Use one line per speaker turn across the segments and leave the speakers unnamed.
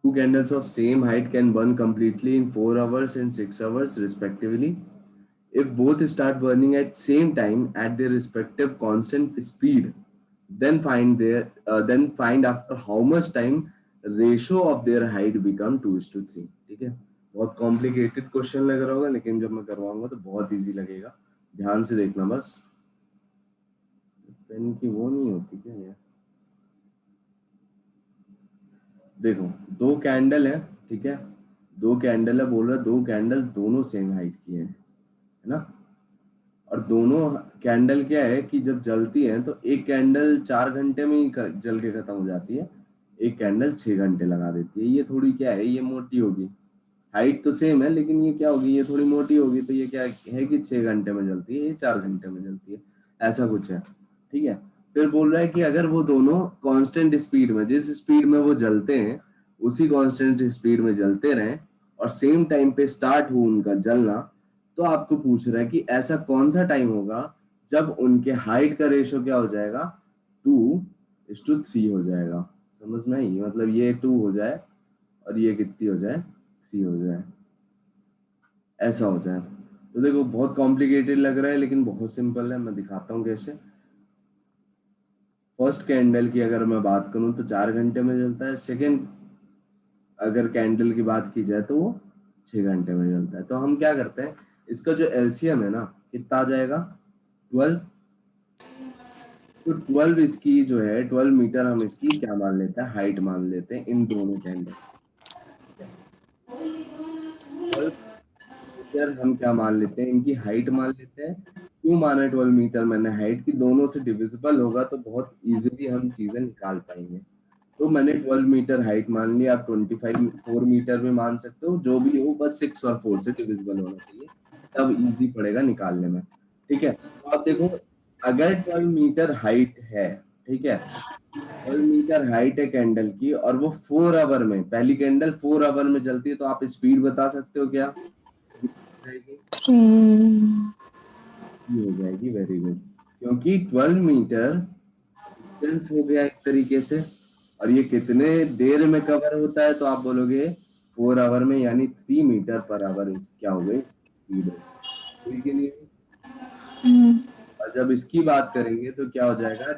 Two candles of same height can burn completely in 4 hours and 6 hours respectively. If both start burning at same time at their respective constant speed, then find after how much time ratio of their height become 2:3. ठीक है, बहुत complicated question लग रहा होगा, लेकिन जब मैं करवाऊंगा तो बहुत इजी लगेगा। ध्यान से देखना बस। पेन की वो नहीं होती क्या यार? देखो, दो कैंडल है, ठीक है, दो कैंडल है, बोल रहा है दो कैंडल दोनों सेम हाइट की है ना? और दोनों कैंडल क्या है कि जब जलती है तो एक कैंडल 4 घंटे में ही जल के खत्म हो जाती है, एक कैंडल 6 घंटे लगा देती है। ये थोड़ी क्या है, ये मोटी होगी, हाइट तो सेम है लेकिन ये क्या होगी, ये थोड़ी मोटी होगी, तो ये क्या है कि 6 घंटे में जलती है, ये 4 घंटे में जलती है, ऐसा कुछ है। ठीक है, फिर बोल रहा है कि अगर वो दोनों कांस्टेंट स्पीड में, जिस स्पीड में वो जलते हैं उसी कांस्टेंट स्पीड में जलते रहें और सेम टाइम पे स्टार्ट हो उनका जलना, तो आपको पूछ रहा है कि ऐसा कौन सा टाइम होगा जब उनके हाइट का रेशो क्या हो जाएगा, 2:3 हो जाएगा। समझ में आई? मतलब ये 2 हो जाए और ये कितनी हो जाए, 3 हो जाए, ऐसा हो जाए। तो देखो बहुत कॉम्प्लिकेटेड लग रहा है लेकिन बहुत सिंपल है, मैं दिखाता हूँ कैसे। फर्स्ट कैंडल की अगर मैं बात करूँ तो 4 घंटे में जलता है, सेकेंड अगर कैंडल की बात की जाए तो वो 6 घंटे में जलता है। तो हम क्या करते हैं, इसका जो एलसीएम है ना, कितना आ जाएगा, 12। तो 12 इसकी जो है 12 मीटर हम इसकी क्या मान लेते हैं, हाइट मान लेते हैं इन दोनों कैंडल। ठीक है, 12 मीटर हम क्या मान लेते हैं, इनकी हाइट मान लेते हैं। क्यों माना 12 मीटर मैंने हाइट की, दोनों से डिविजिबल होगा तो बहुत इजीली हम चीजें निकाल पाएंगे। तो मैंने 12 मीटर हाइट मान लिया, आप 4 मीटर भी मान सकते हो, जो भी हो, बस 6 और 4 से डिविजिबल होना चाहिए, तब इजी पड़ेगा निकालने में। ठीक है, तो आप देखो, अगर 12 मीटर हाइट है, ठीक है, 12 मीटर हाइट है कैंडल की और वो 4 आवर में, पहली कैंडल 4 आवर में जलती है, तो आप स्पीड बता सकते हो क्या जाएगी?
3।
ये हो जाएगी, वेरी गुड, क्योंकि 12 मीटर डिस्टेंस हो गया एक तरीके से, और ये कितने देर में कवर होता है, तो आप बोलोगे 4 आवर में, यानी 3 मीटर पर आवर इस क्या हो गई, स्पीड हो गई, ठीक है नहीं? और जब इसकी बात करेंगे तो क्या हो जाएगा,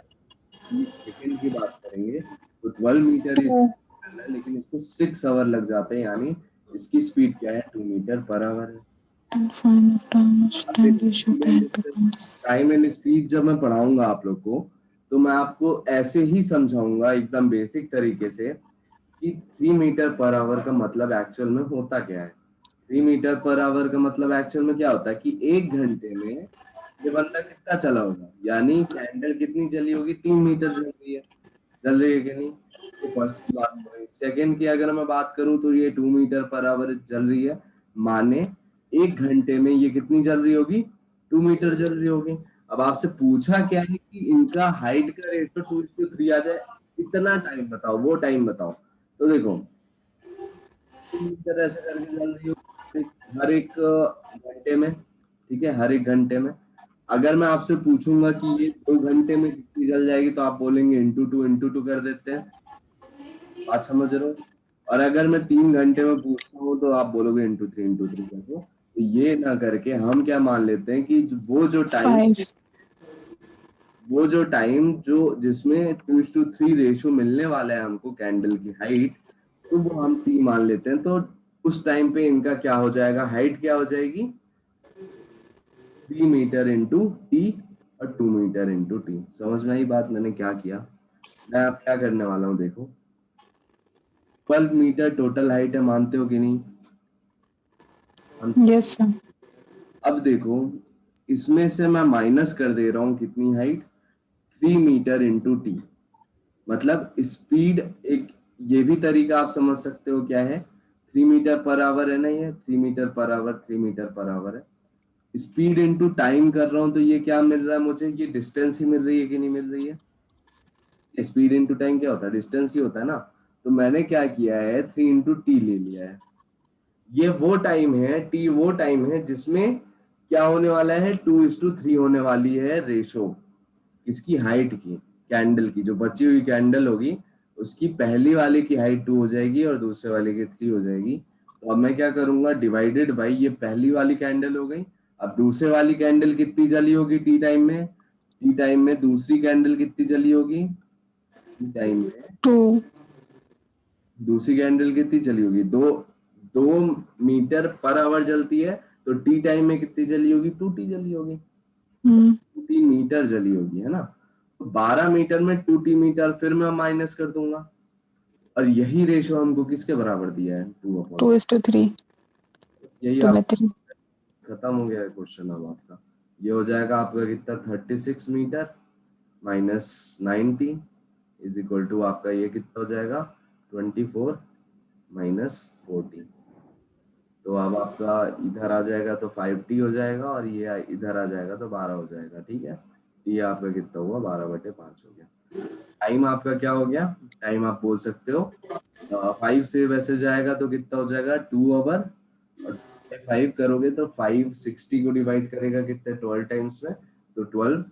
सेकंड की बात करेंगे तो 12 मीटर ही
टू।
करना है, लेकिन इसको 6 आवर लग जाते हैं, यानी इसकी स्पीड क्या है, 2 मीटर पर आवर है।
And find the time
अब
stand
देखो,
ratio that becomes
time and speed जब मैं पढ़ाऊंगा आप लोग को, तो मैं आपको ऐसे ही समझाऊंगा एकदम बेसिक तरीके से कि 3 मीटर पर आवर का मतलब एक्चुअल में होता क्या है। 3 मीटर पर आवर का मतलब एक्चुअल में क्या होता है कि 1 घंटे में ये बंदा कितना चला होगा, यानी कैंडल कितनी जली होगी, 3 मीटर जल रही है, जल रही है कि नहीं? ये फर्स्ट की बात हो गई। सेकेंड की अगर मैं बात करूं तो ये 2 मीटर पर आवर जल रही है, माने 1 घंटे में ये कितनी जल रही होगी, 2 मीटर जल रही होगी। अब आपसे पूछा क्या है कि इनका हाइट का रेशो 2:3 आ जाए, इतना टाइम बताओ, वो टाइम बताओ। तो देखो, 2 मीटर ऐसे करके जल रही होगी हर एक घंटे में, ठीक है, हर एक घंटे में। अगर मैं आपसे पूछूंगा कि ये 2 घंटे में कितनी जल जाएगी, तो आप बोलेंगे इंटू टू कर देते हैं, बात समझ रहे हो? और अगर मैं 3 घंटे में पूछता हूँ तो आप बोलोगे इंटू थ्री कर दो। तो ये ना करके हम क्या मान लेते हैं कि
five.
वो जो टाइम जो जिसमें 2:3 रेशियो मिलने वाला है हमको कैंडल की हाइट, तो वो हम टी मान लेते हैं। तो उस टाइम पे इनका क्या हो जाएगा, हाइट क्या हो जाएगी, 3 मीटर इंटू टी और 2 मीटर इंटू टी। समझ में आई बात मैंने क्या किया? मैं अब क्या करने वाला हूँ, देखो, 12 मीटर टोटल हाइट है, मानते हो कि नहीं? हम
Yes, sir.
अब देखो, इसमें से मैं माइनस कर दे रहा हूँ कितनी हाइट, 3 मीटर इंटू टी, मतलब स्पीड। एक ये भी तरीका आप समझ सकते हो क्या है, 3 मीटर पर आवर है ना, ये 3 metre per hour, 3 metre per hour है, स्पीड इंटू टाइम कर रहा हूँ, तो ये क्या मिल रहा है मुझे, ये डिस्टेंस ही मिल रही है कि नहीं मिल रही है? स्पीड इंटू टाइम क्या होता है, डिस्टेंस ही होता है ना। तो मैंने क्या किया है, 3 इंटू टी ले लिया है। ये वो टाइम है, टी वो टाइम है जिसमें क्या होने वाला है, 2:3 होने वाली है रेशो, इसकी हाइट की, कैंडल की जो बची हुई कैंडल होगी, उसकी पहली वाले की हाइट 2 हो जाएगी और दूसरे वाले की 3 हो जाएगी। तो अब मैं क्या करूंगा, डिवाइडेड बाई ये पहली वाली कैंडल हो गई। अब दूसरे वाली कैंडल कितनी जली होगी टी टाइम में, टी टाइम में दूसरी कैंडल कितनी जली होगी, टी टाइम में
2.
दूसरी कैंडल कितनी जली होगी, 2 मीटर पर आवर जलती है, तो टी टाइम में कितनी जली होगी, 2T जली होगी, 2T मीटर जली होगी, है ना। तो 12 मीटर में 2T मीटर, फिर मैं माइनस कर दूंगा, और यही रेशो हमको किसके बराबर दिया है, 2/3।
2:3.
यही
2
आप,
by 3.
खत्म हो गया है क्वेश्चन। अब आपका ये हो जाएगा आपका कितना, 36 metre minus 90 is equal to आपका ये कितना हो जाएगा, 24 माइनस 40। तो अब आपका इधर आ जाएगा तो 5T हो जाएगा, और ये इधर आ जाएगा तो 12 हो जाएगा, ठीक है। ये आपका कितना हुआ, 12/5 हो गया। टाइम आपका क्या हो गया, टाइम आप बोल सकते हो 5 से वैसे जाएगा तो कितना हो जाएगा, 2 आवर, और 5 करोगे तो 560 को डिवाइड करेगा कितने, 12 टाइम्स में, तो 12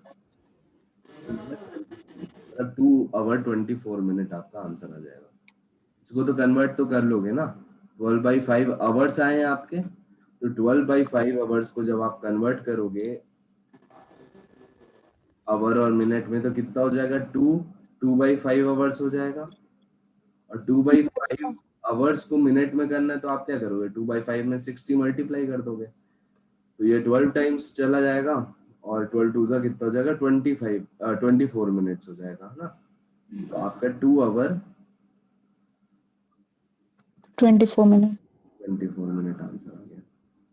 मतलब 2 आवर 24 मिनट आपका आंसर आ जाएगा। इसको तो कन्वर्ट तो कर लोगे ना, 12/5 आवर्स आए हैं आपके, तो 12/5 आवर्स को जब आप कन्वर्ट करोगे आवर और मिनट में, तो कितना हो जाएगा, 2/5 आवर्स हो जाएगा। और 2/5 आवर्स को मिनट में करना है तो आप क्या करोगे, 2/5 में 60 मल्टीप्लाई कर दोगे, तो ये 12 टाइम्स चला जाएगा, और 12 टू सा कितना हो जाएगा, 24 मिनट्स हो जाएगा, है ना। तो आपका 2 आवर
24 minutes.
24 मिनट आंसर आ गया,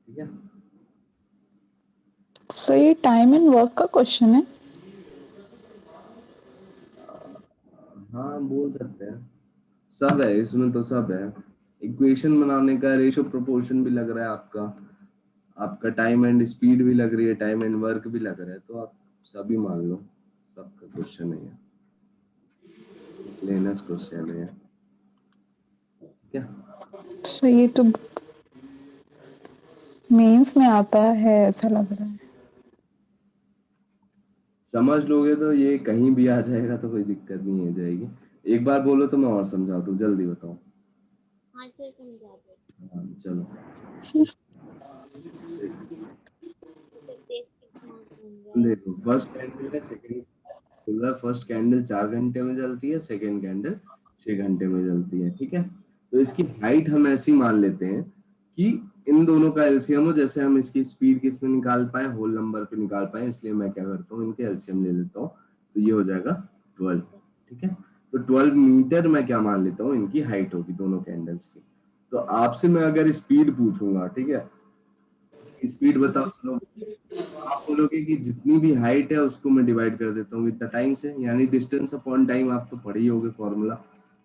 ठीक है।
So ये टाइम एंड वर्क का क्वेश्चन है.
हाँ बोल सकते हैं, सब है इसमें, तो सब है। इक्वेशन बनाने का, रेशो प्रोपोर्शन भी लग रहा है आपका, आपका टाइम एंड स्पीड भी लग रही है, टाइम एंड वर्क भी लग रहा है, तो आप सभी मान लो, सबका क्वेश्चन है ये, मिसलेनियस क्वेश्चन है क्या।
So ये तो मेंस में आता है ऐसा लग रहा है.
समझ लोगे तो ये कहीं भी आ जाएगा, तो कोई दिक्कत नहीं हो जाएगी। एक बार बोलो तो मैं और समझा दूं, जल्दी बताओ।
हाँ सर समझा दो।
हाँ चलो, देखो फर्स्ट कैंडल है, सेकंड बोल रहा है, फर्स्ट कैंडल 4 घंटे में जलती है, सेकंड कैंडल 6 घंटे में जलती है, ठीक है। तो इसकी हाइट हम ऐसी मान लेते हैं कि इन दोनों का एलसीएम हो, जैसे हम इसकी स्पीड किस में निकाल पाए, होल नंबर पे निकाल पाए, इसलिए मैं क्या करता हूँ, इनके एलसीएम ले लेता हूँ, तो ये हो जाएगा 12, ठीक है। तो 12 मीटर मैं क्या मान लेता हूँ, इनकी हाइट होगी दोनों कैंडल्स की। तो आपसे मैं अगर स्पीड पूछूंगा, ठीक है, स्पीड बताओ, चलो आप बोलोगे कि जितनी भी हाइट है उसको मैं डिवाइड कर देता हूँ इतना टाइम से, यानी डिस्टेंस अपॉन टाइम, आप तो पढ़े ही होगे फॉर्मूला।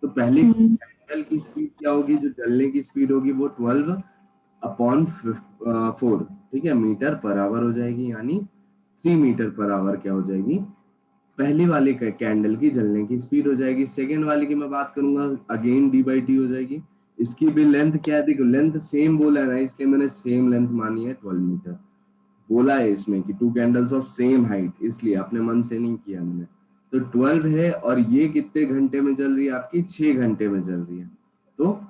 तो पहले कैंडल की स्पीड क्या होगी, जो जलने की स्पीड होगी वो 12/4, ठीक है, मीटर पर आवर हो जाएगी, यानी 3 मीटर पर आवर क्या हो जाएगी, पहली वाले कैंडल की जलने की स्पीड हो जाएगी। सेकेंड वाले की मैं बात करूंगा, अगेन d/t हो जाएगी। इसकी भी लेंथ क्या है, देखो लेंथ सेम बोला है ना, इसलिए मैंने सेम लेंथ मानी है, 12 मीटर बोला है इसमें कि 2 कैंडल्स ऑफ सेम हाइट, इसलिए अपने मन से नहीं किया मैंने। तो 12 है, और ये कितने घंटे में चल रही है आपकी, 6 घंटे में चल रही है, तो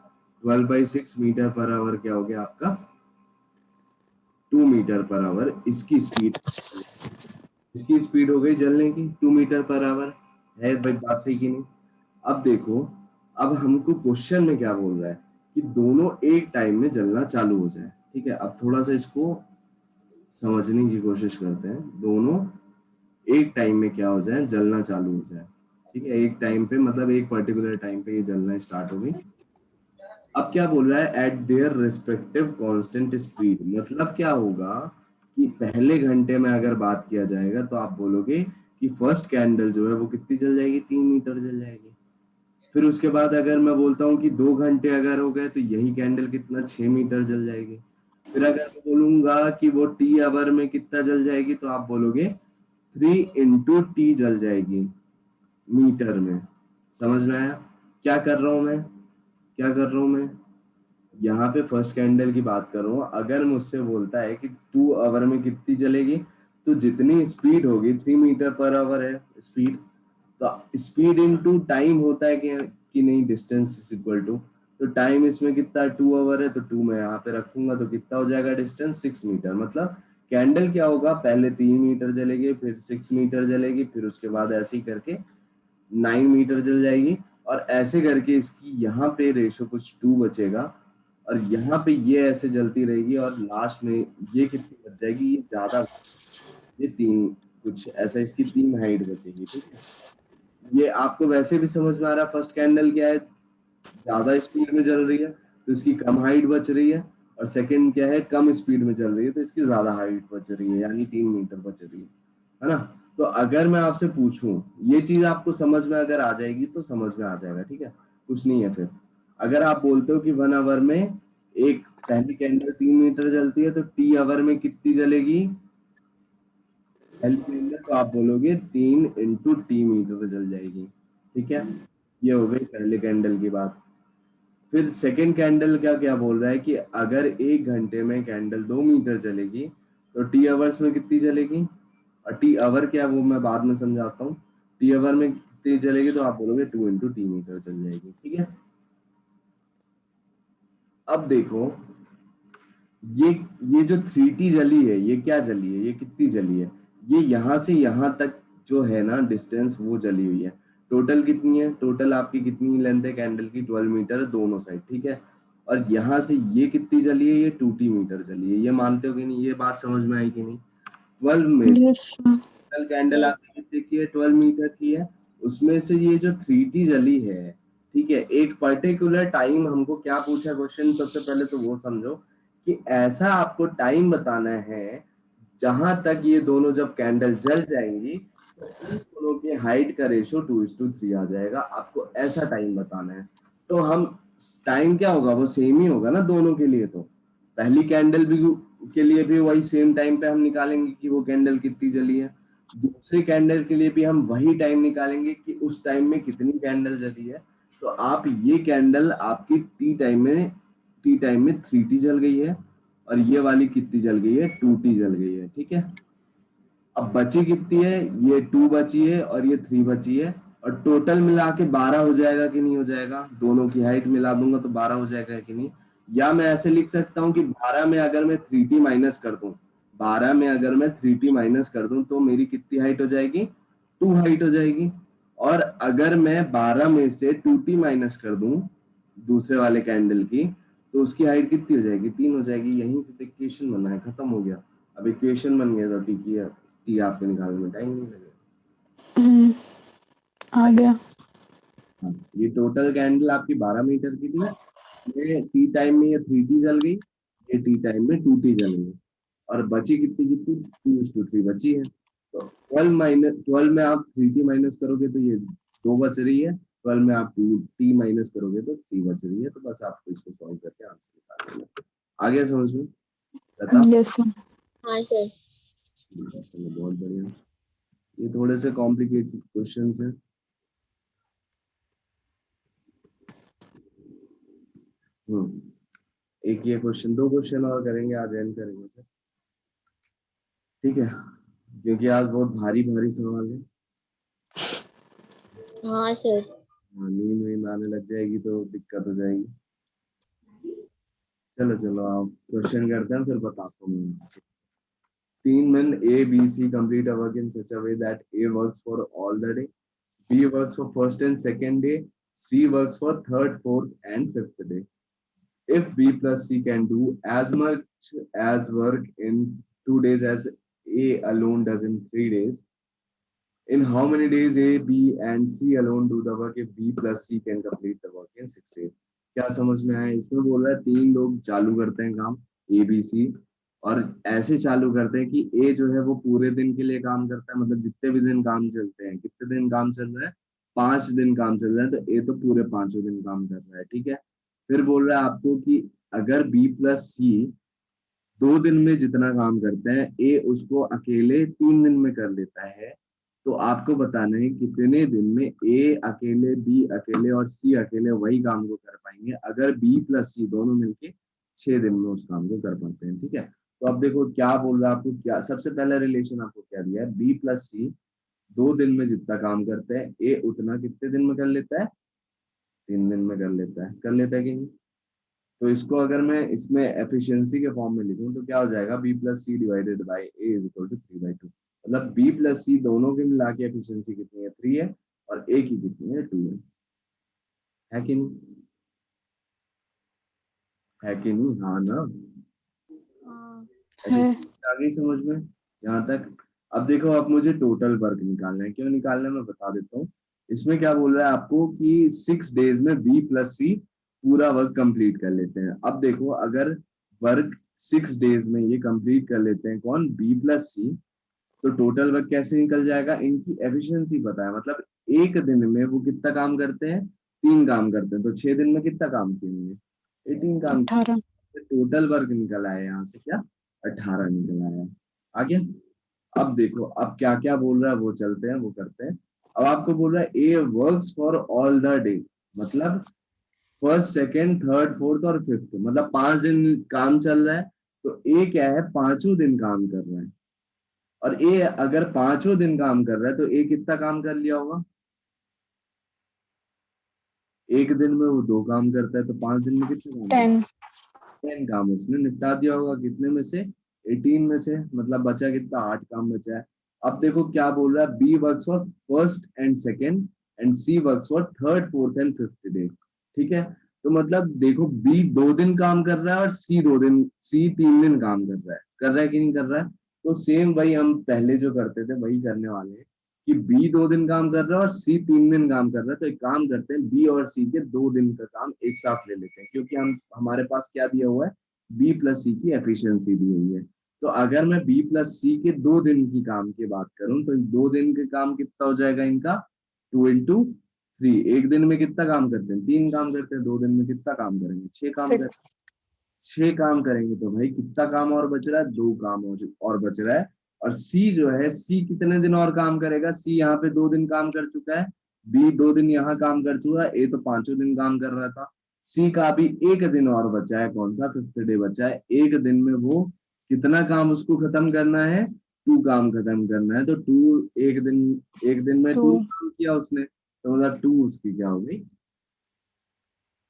12/6 मीटर पर आवर क्या हो गया आपका, 2 मीटर पर आवर इसकी स्पीड, इसकी स्पीड हो गई जलने की 2 मीटर पर आवर। है भाई बात सही कि नहीं। अब देखो, अब हमको क्वेश्चन में क्या बोल रहा है कि दोनों एक टाइम में जलना चालू हो जाए, ठीक है। अब थोड़ा सा इसको समझने की कोशिश करते हैं, दोनों एक टाइम में क्या हो जाए, जलना चालू हो जाए, ठीक है। एक टाइम पे मतलब एक पर्टिकुलर टाइम पे ये जलना स्टार्ट हो गई। अब क्या बोल रहा है, eight their respective constant speed, मतलब क्या होगा कि पहले घंटे में अगर बात किया जाएगा तो आप बोलोगे कि फर्स्ट कैंडल जो है वो कितनी जल जाएगी, 3 मीटर जल जाएगी। फिर उसके बाद अगर मैं बोलता हूँ कि 2 घंटे अगर हो गए तो यही कैंडल कितना, 6 मीटर जल जाएगी। फिर अगर मैं बोलूंगा कि वो टी आवर में कितना जल जाएगी, तो आप बोलोगे 3 × T जल जाएगी मीटर में। समझ में आया क्या कर रहा हूं मैं, क्या कर रहा हूं मैं, यहाँ पे फर्स्ट कैंडल की बात कर रहा हूँ। अगर मुझसे बोलता है कि 2 आवर में कितनी जलेगी, तो जितनी स्पीड होगी, 3 मीटर पर आवर है स्पीड, तो स्पीड इनटू टाइम होता है कि कि नहीं डिस्टेंस इज इक्वल टू, तो टाइम इसमें कितना 2 आवर है, तो 2 मैं यहाँ पे रखूंगा, तो कितना हो जाएगा डिस्टेंस 6 मीटर। मतलब कैंडल क्या होगा, पहले 3 मीटर जलेगी, फिर 6 मीटर जलेगी, फिर उसके बाद ऐसे ही करके 9 मीटर जल जाएगी, और ऐसे करके इसकी यहाँ पे रेशो कुछ 2 बचेगा, और यहाँ पे ये ऐसे जलती रहेगी, और लास्ट में ये कितनी बच जाएगी, ये ज्यादा, ये 3 कुछ ऐसा, इसकी 3 हाइट बचेगी। ठीक है, ये आपको वैसे भी समझ में आ रहा है, फर्स्ट कैंडल क्या है, ज्यादा स्पीड में जल रही है तो इसकी कम हाइट बच रही है, और सेकंड क्या है, कम स्पीड में चल रही है तो इसकी ज्यादा हाइट बच रही है, यानी 3 मीटर बच रही है ना। तो अगर मैं आपसे पूछूं, ये चीज आपको समझ में अगर आ जाएगी तो समझ में आ जाएगा, ठीक है, कुछ नहीं है। फिर अगर आप बोलते हो कि 1 आवर में एक पहली कैंडल 3 मीटर जलती है, तो टी आवर में कितनी जलेगी पहली कैंडल, तो आप बोलोगे 3 इंटू टी मीटर जल जाएगी। ठीक है, ये हो गई पहले कैंडल की बात। फिर सेकेंड कैंडल क्या क्या बोल रहा है कि अगर 1 घंटे में कैंडल 2 मीटर चलेगी तो टी आवर्स में कितनी चलेगी, और टी आवर क्या है वो मैं बाद में समझाता हूँ। टी आवर में कितनी चलेगी, तो आप बोलोगे 2 इंटू टी मीटर चल जाएगी। ठीक है, अब देखो ये जो 3T जली है, ये क्या जली है, ये कितनी जली है, ये यहाँ से यहाँ तक जो है ना डिस्टेंस, वो जली हुई है। टोटल कितनी है, टोटल आपकी कितनी लेंथ है कैंडल की, 12 मीटर है दोनों साइड। ठीक है, और यहाँ से ये कितनी जली है, ये 2T मीटर जली है। ये मानते हो कि नहीं, ये बात समझ में आई कि नहीं। 12 में से
Yes, sir.
Total candle
Yes.
आपकी कितनी की है, 12 मीटर की है, उसमें से ये जो 3T जली है, ठीक है, एक पर्टिकुलर टाइम हमको क्या पूछा क्वेश्चन, सबसे पहले तो वो समझो कि ऐसा आपको टाइम बताना है जहां तक ये दोनों जब कैंडल जल जाएंगी तो इन दोनों के हाइट का रेशो 2:3 आ जाएगा। आपको ऐसा टाइम बताना है, तो हम टाइम क्या होगा, वो सेम ही होगा ना दोनों के लिए। तो पहली कैंडल भी के लिए भी वही सेम टाइम पे हम निकालेंगे कि वो कैंडल कितनी जली है, दूसरी कैंडल के लिए भी हम वही टाइम निकालेंगे कि उस टाइम में कितनी कैंडल जली है। तो आप ये कैंडल आपकी टी टाइम में 3T जल गई है, और ये वाली कितनी जल गई है, 2T जल गई है। ठीक है, अब बची कितनी है, ये 2 बची है और ये 3 बची है, और टोटल मिला के 12 हो जाएगा कि नहीं हो जाएगा, दोनों की हाइट मिला दूंगा तो 12 हो जाएगा कि नहीं। या मैं ऐसे लिख सकता हूँ कि 12 में अगर मैं 3T माइनस कर दूं, 12 में अगर मैं 3T माइनस कर दूं तो मेरी कितनी हाइट हो जाएगी, 2 हाइट हो जाएगी। और अगर मैं 12 में से 2T माइनस कर दूं दूसरे वाले कैंडल की, तो उसकी हाइट कितनी हो जाएगी, 3 हो जाएगी। यहीं से इक्वेशन बना है, खत्म हो गया। अब इक्वेशन बन गया तो ठीक है, टी आपको निकालने में टाइम नहीं लगेगा।
हम्म, आ गया।
हाँ, ये टोटल कैंडल आपकी 12 मीटर की थी, ये टी टाइम में ये 3T जल गई, ये टी टाइम में 2T जल गई, और बची कितनी कितनी, 2:3 बची है। तो 12 में आप 3T माइनस करोगे तो ये 2 बच रही है, 12 में आप 2T माइनस करोगे तो 3 बच रही है। तो बस आपको इसको सॉल्व करके आंसर निकालना है। आ गया समझ में, बता।
Yes, sir.
हाँ सर।
चलो बहुत बढ़िया, ये थोड़े से कॉम्प्लिकेटेड क्वेश्चंस हैं। एक ये क्वेश्चन, 2 क्वेश्चन और करेंगे, आज एंड करेंगे फिर। ठीक है, क्योंकि आज बहुत भारी भारी सवाल है।
हाँ सर।
हाँ, नींद आने लग जाएगी तो दिक्कत हो जाएगी। चलो चलो आप क्वेश्चन करते हैं, फिर बताता हूँ मैं। 3 men A, B, C complete a work in such a way that A works for all the day, B works for first and second day, C works for third, fourth and fifth day. If B plus C can do as much as work in 2 days as A alone does in 3 days, in how many days A, B and C alone do the work if B plus C can complete the work in 6 days? क्या समझ में आया, इसमें बोल रहा है 3 लोग चालू करते हैं काम A, B, C, और ऐसे चालू करते हैं कि A जो है वो पूरे दिन के लिए काम करता है, मतलब जितने भी दिन काम चलते हैं, कितने दिन काम चल रहा है, 5 दिन काम चल रहा है, तो A तो पूरे 5 दिन काम कर रहा है। ठीक है, फिर बोल रहा है आपको कि अगर B प्लस C 2 दिन में जितना काम करते हैं, ए उसको अकेले 3 दिन में कर लेता है, तो आपको बताना है कितने दिन में ए अकेले, बी अकेले और सी अकेले वही काम को कर पाएंगे अगर बी प्लस सी दोनों मिलके 6 दिन में उस काम को कर पाते हैं। ठीक है, तो अब देखो क्या बोल रहा है आपको, क्या सबसे पहला रिलेशन आपको क्या दिया है, बी प्लस सी 2 दिन में जितना काम करते हैं, ए उतना कितने दिन में कर लेता है, 3 दिन में कर लेता है कि नहीं। तो इसको अगर मैं इसमें एफिशिएंसी के फॉर्म में लिखूं तो क्या हो जाएगा, B plus C divided by A is equal to 3/2। मतलब बी प्लस सी दोनों के मिला के एफिशिएंसी कितनी है, 3 है, और ए की कितनी है, 2 है कि नहीं, है कि नहीं, हाँ ना।
हाँ
है।
एफिशिएंसी आ गई समझ में यहाँ तक। अब देखो, अब मुझे टोटल वर्क निकालना है, क्यों निकालना है मैं बता देता हूँ। इसमें क्या बोल रहा है आपको कि 6 डेज में बी प्लस सी पूरा वर्क कंप्लीट कर लेते हैं। अब देखो, अगर वर्क 6 डेज में ये कंप्लीट कर लेते हैं कौन, बी प्लस सी, तो टोटल वर्क कैसे निकल जाएगा, इनकी एफिशिएंसी पता है। मतलब एक दिन में वो कितना काम करते हैं, 3 काम करते हैं, तो 6 दिन में कितना काम किए होंगे, 18 काम।
18।
टोटल वर्क निकल आया यहाँ से क्या, 18 निकल आया। आगे अब देखो, अब क्या क्या बोल रहा है वो चलते हैं, वो करते हैं। अब आपको बोल रहा है A works for all the day, मतलब फर्स्ट सेकेंड थर्ड फोर्थ और फिफ्थ, मतलब 5 दिन काम चल रहा है। तो ए क्या है, पांचों दिन काम कर रहा है। और ए अगर पांचों दिन काम कर रहा है तो ए कितना काम कर लिया होगा, एक दिन में वो 2 काम करता है, तो 5 दिन में कितना काम करता
10।
है, 10 काम उसने निपटा दिया होगा। कितने में से, 18 में से, मतलब बचा कितना, 8 काम बचा है। अब देखो क्या बोल रहा है, B works for first and second and C works for third fourth and fifth day. ठीक है, तो मतलब देखो, बी 2 दिन काम कर रहा है और सी 3 दिन काम कर रहा है कि नहीं कर रहा है। तो सेम वही हम पहले जो करते थे वही करने वाले हैं, कि बी 2 दिन काम कर रहा है और सी 3 दिन काम कर रहा है। तो एक काम करते हैं, बी और सी के 2 दिन का काम एक साथ ले लेते हैं, क्योंकि हम हमारे पास क्या दिया हुआ है, बी प्लस सी की एफिशिएंसी दी हुई है। तो अगर मैं बी प्लस सी के 2 दिन की काम की बात करूं तो 2 दिन के काम कितना हो जाएगा इनका, 2 into 3। एक दिन में कितना काम करते हैं, 3 काम करते हैं, 2 दिन में कितना काम करेंगे, 6 काम कर
6।
6 काम करेंगे। तो भाई कितना काम और बच रहा है, 2 काम और बच रहा है। और सी जो है, सी कितने दिन और काम करेगा, सी यहाँ पे 2 दिन काम कर चुका है, बी 2 दिन यहाँ काम कर चुका है, ए तो पांचों दिन काम कर रहा था। सी का अभी एक दिन और बचा है, कौन सा, फिफ्थ डे बचा है। एक दिन में वो कितना काम उसको खत्म करना है, 2 काम खत्म करना है। तो 2 एक दिन में
2
2 काम किया उसने, तो मतलब 2 उसकी क्या हो गई,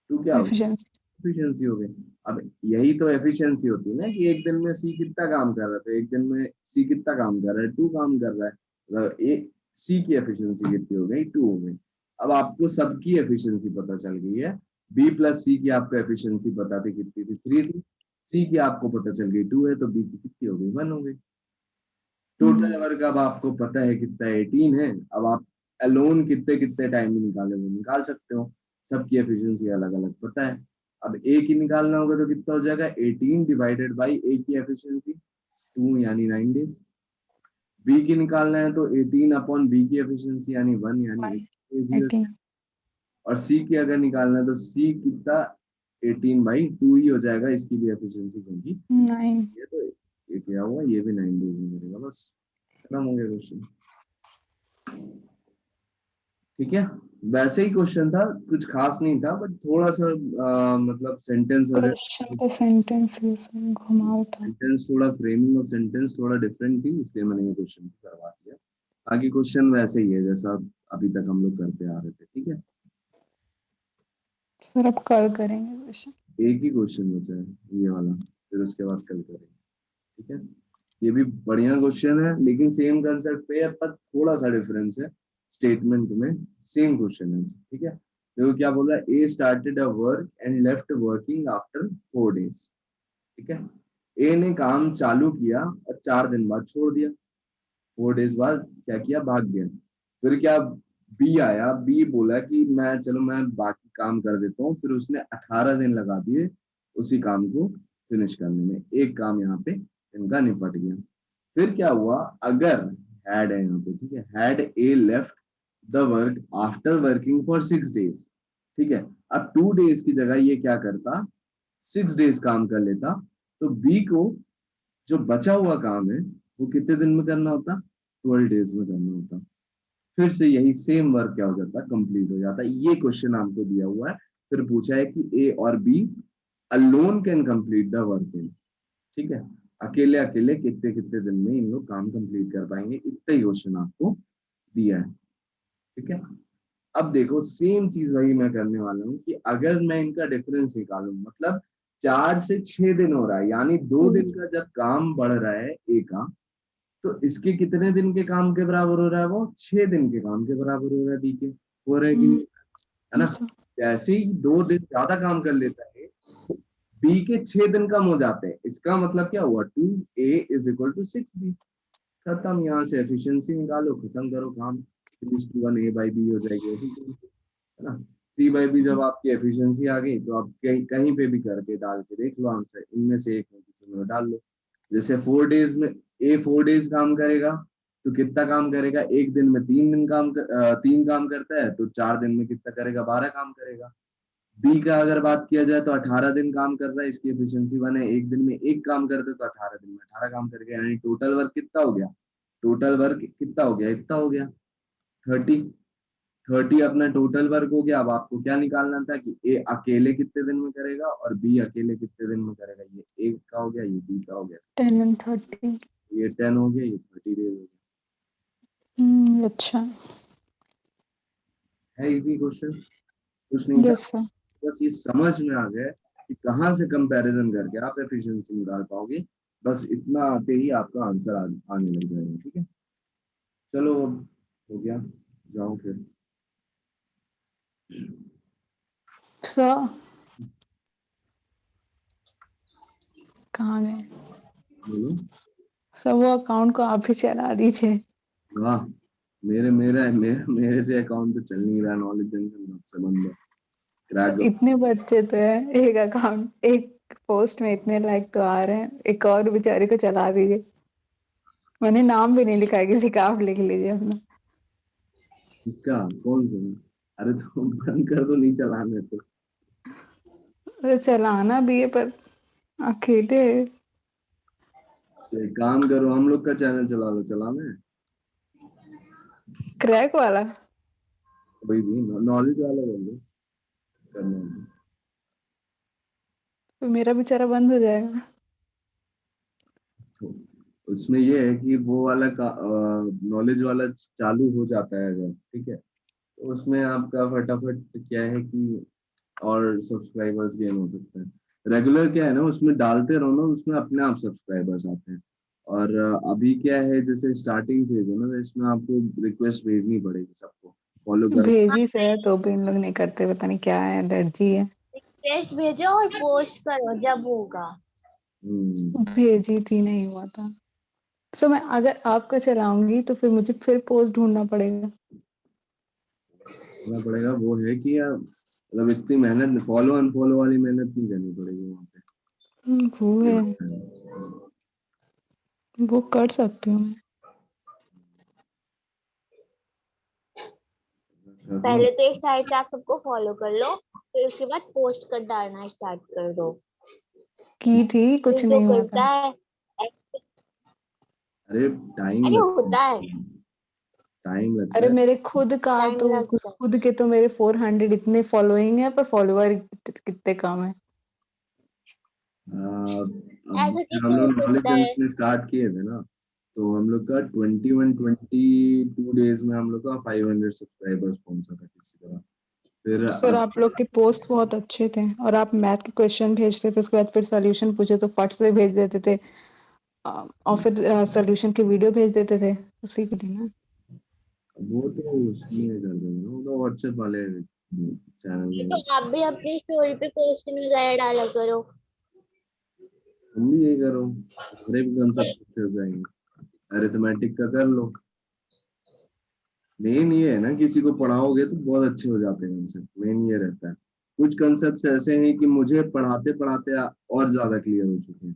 2 क्या हो गई,
एफिशिएंसी।
एफिशिएंसी हो गई। अब यही तो एफिशिएंसी होती है ना, कि एक दिन में सी कितना काम कर रहा है, तो एक दिन में सी कितना काम कर रहा है, 2 काम कर रहा है। मतलब एक सी की एफिशिएंसी कितनी हो गई, 2 हो गई। अब आपको सबकी एफिशिएंसी पता चल गई है। बी प्लस सी की आपको एफिशिएंसी पता थी कितनी थी, 3 थी। सी की आपको पता चल गई 2 है, तो बी की कितनी हो गई, 1 हो गई। टोटल वर्क अब आपको पता है कितना, 18 है। अब आप अलोन कितने कितने टाइम में निकाले वो निकाल सकते हो, सबकी एफिशिएंसी अलग अलग पता है। अब ए की निकालना होगा तो कितना हो जाएगा, 18 डिवाइडेड बाई ए की एफिशिएंसी, 2 यानी 9 डेज। बी की निकालना है तो 18 अपॉन बी की एफिशिएंसी यानी 1 यानी
1।
8 डेज ही हो।
18।
और सी की अगर निकालना है तो सी कितना, 18/2 ही हो जाएगा, इसकी भी एफिशिएंसी क्योंकि
9।
ये तो ये क्या हुआ, ये भी 9 डेज में करेगा, बस खत्म हो गया क्वेश्चन। ठीक है, वैसे ही क्वेश्चन था, कुछ खास नहीं था, बट थोड़ा सा मतलब सेंटेंस
क्वेश्चन
वगैरह,
का सेंटेंस घुमाव था।
सेंटेंस थोड़ा, फ्रेमिंग ऑफ सेंटेंस थोड़ा डिफरेंट थी, इसलिए मैंने ये क्वेश्चन करवा दिया। बाकी क्वेश्चन वैसे ही है जैसा अभी तक हम लोग करते आ रहे थे। ठीक है,
सर अब कल करेंगे क्वेश्चन।
एक ही क्वेश्चन बचा है ये वाला, फिर उसके बाद कल करेंगे। ठीक है, ये भी बढ़िया क्वेश्चन है, लेकिन सेम कंसेप्ट पे है, पर थोड़ा सा डिफरेंस है स्टेटमेंट में। सेम क्वेश्चन है, ठीक है। देखो क्या बोल रहा है, A started a work and left working after 4 days. ठीक है, ए ने काम चालू किया और 4 दिन बाद छोड़ दिया, 4 डेज बाद क्या किया, भाग गया। फिर क्या, बी आया, बी बोला कि मैं चलो मैं बाकी काम कर देता हूँ, फिर उसने 18 दिन लगा दिए उसी काम को फिनिश करने में। एक काम यहाँ पे इनका निपट गया। फिर क्या हुआ, अगर हैड है यहाँ पे, ठीक है, had a left the work after working for 6 days. ठीक है, अब 2 डेज की जगह ये क्या करता, 6 डेज काम कर लेता, तो बी को जो बचा हुआ काम है वो कितने दिन में करना होता, 12 डेज में करना होता। फिर से यही सेम वर्क क्या हो जाता, कंप्लीट हो जाता। ये क्वेश्चन आपको दिया हुआ है, फिर पूछा है कि ए और B alone can complete the work in, ठीक है, अकेले अकेले कितने कितने दिन में इन लोग काम कंप्लीट कर पाएंगे, इतना ही क्वेश्चन आपको दिया है। ठीक है, अब देखो सेम चीज वही मैं करने वाला हूँ कि अगर मैं इनका डिफरेंस निकालूं, मतलब 4 से 6 दिन हो रहा है, यानी 2 दिन का जब काम बढ़ रहा है ए का, तो इसके कितने दिन के काम के बराबर हो रहा है? वो 6 दिन के काम के बराबर हो रहा है बी के। हो रहा है कि नहीं? है ना?
ऐसा
जैसे ही 2 दिन ज्यादा काम कर लेता है, बी के 6 दिन कम हो जाते हैं। इसका मतलब क्या हुआ? 2a is equal to 6b। खत्म, यहाँ से एफिशिएंसी निकालो, खत्म करो काम। 3:1 a बाई बी हो जाएगी एफिशिएंसी, है ना? 3/b जब आपकी एफिशिएंसी आ गई, तो आप कहीं कहीं पे भी करके डाल के देख लो आंसर, इनमें से एक में किसी में डाल लो। जैसे 4 डेज में ए 4 डेज काम करेगा, तो कितना काम करेगा? एक दिन में 3 काम करता है, तो 4 दिन में कितना करेगा? 12 काम करेगा। बी का अगर बात किया जाए तो 18 दिन काम कर रहा है, इसकी एफिशिएंसी 1 है। एक दिन में एक काम करते तो 18 दिन में 18 काम करके, यानी टोटल वर्क कितना हो गया? टोटल वर्क कितना हो गया? इतना हो गया 30। 30 अपना टोटल वर्क हो गया। अब आपको क्या निकालना था कि ए अकेले कितने दिन में करेगा और बी अकेले कितने दिन में करेगा। ये ए का हो गया, ये बी का हो गया,
10 and 30।
ये 10 हो गया, ये 30 डेज हो
अच्छा।
गया। है इजी क्वेश्चन, कुछ नहीं था।
Yes sir.
बस ये समझ में आ गया कि कहाँ से कंपैरिजन करके आप एफिशिएंसी निकाल पाओगे। बस इतना आते ही आपका आंसर आने लग जाएगा। ठीक है, चलो अब हो गया, जाओ फिर।
सर कहाँ गए?
बोलो।
सर वो अकाउंट को आप ही चला दीजिए।
वाह, मेरे से अकाउंट तो चल नहीं रहा, नॉलेज जंक्शन से बंद है, क्रैक।
इतने बच्चे तो हैं, एक अकाउंट एक पोस्ट में इतने लाइक तो आ रहे हैं, एक और बेचारे को चला दीजिए। मैंने नाम भी नहीं लिखा है किसी का, आप लिख लीजिए अपना।
इसका कौन सा? अरे तो बंद कर दो, नहीं चलाने तो।
तो चलाना भी है पर अकेले।
तो एक काम करो, हम लोग का चैनल चला लो, चलाना है
क्रैक वाला।
कोई भी नॉलेज वाला कर लो, करना है
तो मेरा बेचारा बंद हो जाएगा।
तो। उसमें ये है कि वो वाला का नॉलेज वाला चालू हो जाता है अगर, ठीक है, तो उसमें आपका फटाफट क्या है कि और सब्सक्राइबर्स गेन हो सकते हैं। रेगुलर क्या है ना, उसमें डालते रहो ना, उसमें अपने आप सब्सक्राइबर्स आते हैं। और अभी क्या है, जैसे स्टार्टिंग फेज है ना, तो इसमें आपको रिक्वेस्ट भेजनी पड़ेगी सबको फॉलो कर।
भेजी से है तो भी इन लोग नहीं करते, पता नहीं क्या है, एलर्जी है।
रिक्वेस्ट भेजो और पोस्ट करो जब होगा।
हम्म,
भेजी थी, नहीं हुआ था। सो मैं अगर आपका चलाऊंगी तो फिर मुझे फिर पोस्ट ढूंढना पड़ेगा।
करना पड़ेगा। वो है कि यार, मतलब इतनी मेहनत, फॉलो अनफॉलो वाली मेहनत नहीं करनी पड़ेगी वहाँ पे।
वो
ये
है,
लगता है।
वो कर सकती हूँ मैं।
कर लो।
पहले तो एक साइड से आप सबको फॉलो कर लो, फिर उसके बाद पोस्ट कर डालना स्टार्ट कर दो।
की थी,
फिर
कुछ
जो
नहीं हुआ
करता
था।
है,
अरे टाइम
अरे
लगता
होता है,
है, टाइम लगता
अरे
है।
मेरे खुद का
टाइम
तो,
लगता है।
खुद के तो मेरे 400 इतने फॉलोइंग है, पर फॉलोअर कितने कम है।
अब
ऐसा
जब हम
कैसे हो
लोग नॉलेज
सकता है?
जंक्शन स्टार्ट किए थे ना, तो हम लोग का 22 डेज में हम लोग का 500 सब्सक्राइबर्स पहुंचा था किसी तरह। फिर
सर आप लोग के पोस्ट बहुत अच्छे थे, और आप मैथ के क्वेश्चन भेजते थे, उसके बाद फिर सोल्यूशन पूछे तो फट से भेज देते थे। और फिर सोल्यूशन की वीडियो भेज देते थे उसी के लिए ना।
वो तो उसमें कर देंगे ना, वो तो व्हाट्सएप वाले चैनल
ये तो
में।
आप भी अपनी स्टोरी पे क्वेश्चन वगैरह डाला करो।
तुम भी यही करो, हमारे भी कंसेप्ट अच्छे हो जाएंगे। अरिथमेटिक का कर लो। मेन ये है ना, किसी को पढ़ाओगे तो बहुत अच्छे हो जाते हैं कंसेप्ट, मेन ये रहता है। कुछ कंसेप्ट ऐसे हैं कि मुझे पढ़ाते पढ़ाते और ज्यादा क्लियर हो चुके हैं।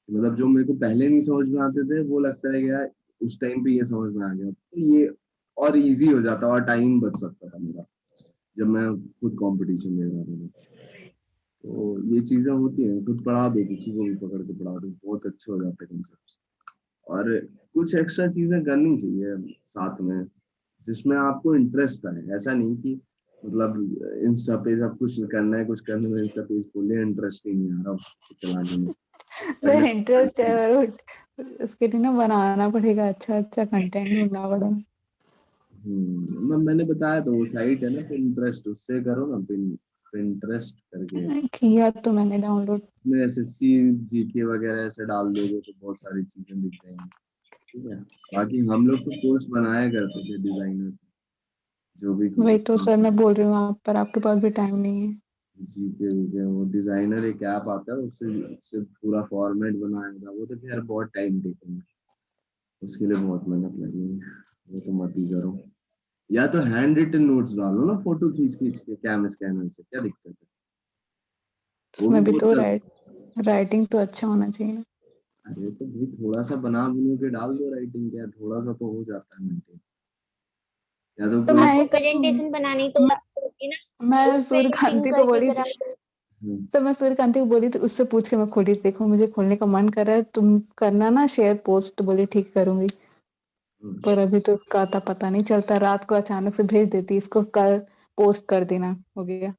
मतलब जो मेरे को पहले नहीं समझ में आते थे, वो लगता है कि यार उस टाइम पे ये समझ में आ गया, तो ये और इजी हो जाता और टाइम बच सकता था मेरा, जब मैं खुद कंपटीशन दे रहा था। तो ये चीजें होती हैं, खुद पढ़ा दो, किसी को भी पकड़ के पढ़ा दो, बहुत अच्छे हो जाते हैं कंसेप्ट। और कुछ एक्स्ट्रा चीजें करनी चाहिए साथ में, जिसमें आपको इंटरेस्ट आए। ऐसा नहीं कि मतलब इंस्टा पेज अब कुछ करना है, कुछ करने में इंस्टा पेज खोले, इंटरेस्ट ही नहीं आ रहा उसको चलाने में।
सर इंटरेस्ट है, और उसके लिए ना बनाना पड़ेगा, अच्छा अच्छा कंटेंट ढूंढना पड़ेगा।
मैंने बताया तो वो साइट है ना पिंटरेस्ट, उससे करो ना, पिंटरेस्ट करके।
किया तो मैंने डाउनलोड।
में एसएससी जीके वगैरह ऐसे डाल दोगे तो बहुत सारी चीजें दिख जाएंगी। ठीक है, बाकी हम लोग तो कोर्स बनाया करते थे डिजाइनर, जो भी
वही तो सर मैं बोल रही हूँ आप, पर आपके पास भी टाइम नहीं है।
जीके वीके, वो डिजाइनर एक ऐप आता है, उससे पूरा फॉर्मेट बनाया था, वो तो यार बहुत टाइम टेकिंग है, उसके लिए बहुत मेहनत लगेगी, वो तो मत ही करो। या तो हैंड रिटन नोट्स डालो ना, फोटो खींच खींच के कैम स्कैनर से, क्या दिक्कत है, वो भी
उसमें भी
बहुत
तो
चल।
राइटिंग तो अच्छा होना चाहिए।
अरे तो भाई थोड़ा सा बना बनू के डाल दो राइटिंग, क्या थोड़ा सा तो हो जाता है मेंटेन। या तो
तो
कोई
मैं ही कर दूँ।
प्रेजेंटेशन बनानी तो
मैं
होती ना,
मैं
उस पे एडिटिंग
सूर्यकांति को
करके
बोली थी।
करा दो।
हम्म,
तो मैं सूर्यकांति को बोली थी, उससे पूछ के मैं खोली, देखो मुझे खोलने का मन कर रहा है, तुम करना ना शेयर पोस्ट, तो बोली ठीक करूंगी।
हम्म,
पर अभी तो उसका आता पता नहीं चलता, रात को अचानक से भेज देती, इसको कल पोस्ट कर देना, हो गया।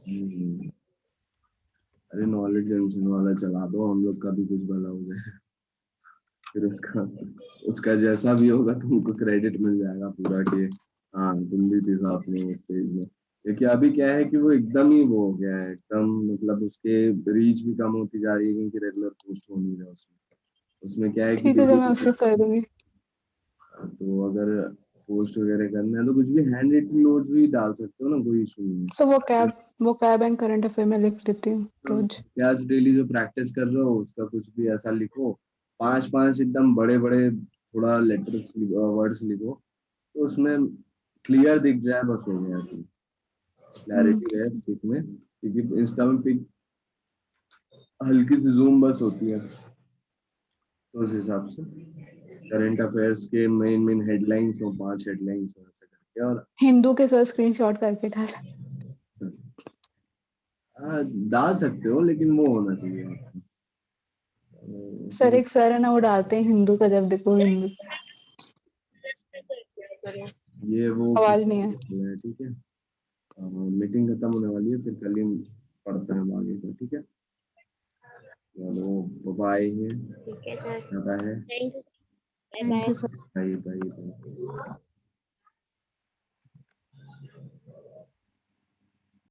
हम्म। अरे नॉलेज जंक्शन वाला चला दो, हम लोग का भी कुछ भला हो जाए, फिर उसका उसका जैसा भी होगा तुमको क्रेडिट मिल जाएगा पूरा, कि हाँ तुम भी थे साथ में उस पेज में। क्योंकि अभी क्या है कि वो एकदम ही वो हो गया है, एकदम मतलब उसके रीच भी कम होती जा रही है, क्योंकि रेगुलर पोस्ट हो नहीं रहा उसमें। उसमें क्या है कि
ठीक है, तो मैं उससे कर
डेली,
दूंगी।
तो अगर पोस्ट वगैरह करना है तो कुछ भी हैंड रिटन नोट्स भी डाल सकते हो ना, कोई इशू नहीं
तो
है।
वो कैब एंड करंट अफेयर में लिख देती हूँ रोज।
क्या आज डेली जो प्रैक्टिस कर रहे हो उसका कुछ भी ऐसा लिखो, पांच पांच एकदम बड़े बड़े थोड़ा लेटर्स वर्ड्स लिखो, तो उसमें क्लियर दिख जाए, बस हो गया, ऐसे क्लैरिटी रहे पिक में, क्योंकि इंस्टा में पिक हल्की सी जूम बस होती है, तो उस हिसाब से करंट अफेयर्स के मेन मेन हेडलाइंस हो, पांच हेडलाइंस हो, ऐसे करके। और
हिंदू के सर स्क्रीनशॉट करके डाल।
हाँ, डाल सकते हो, लेकिन वो होना चाहिए आपको
सर एक सर है ना, वो डालते हैं हिंदू का, जब देखो हिंदू।
ये वो
आवाज नहीं है।
है, ठीक है। मीटिंग खत्म होने वाली है, फिर कल ही पढ़ते हैं हम आगे का, ठीक है। चलो बाय है,
ठीक है सर,
ज्यादा है,
thank you, bye
thank
bye.
You sir.
Bye bye bye.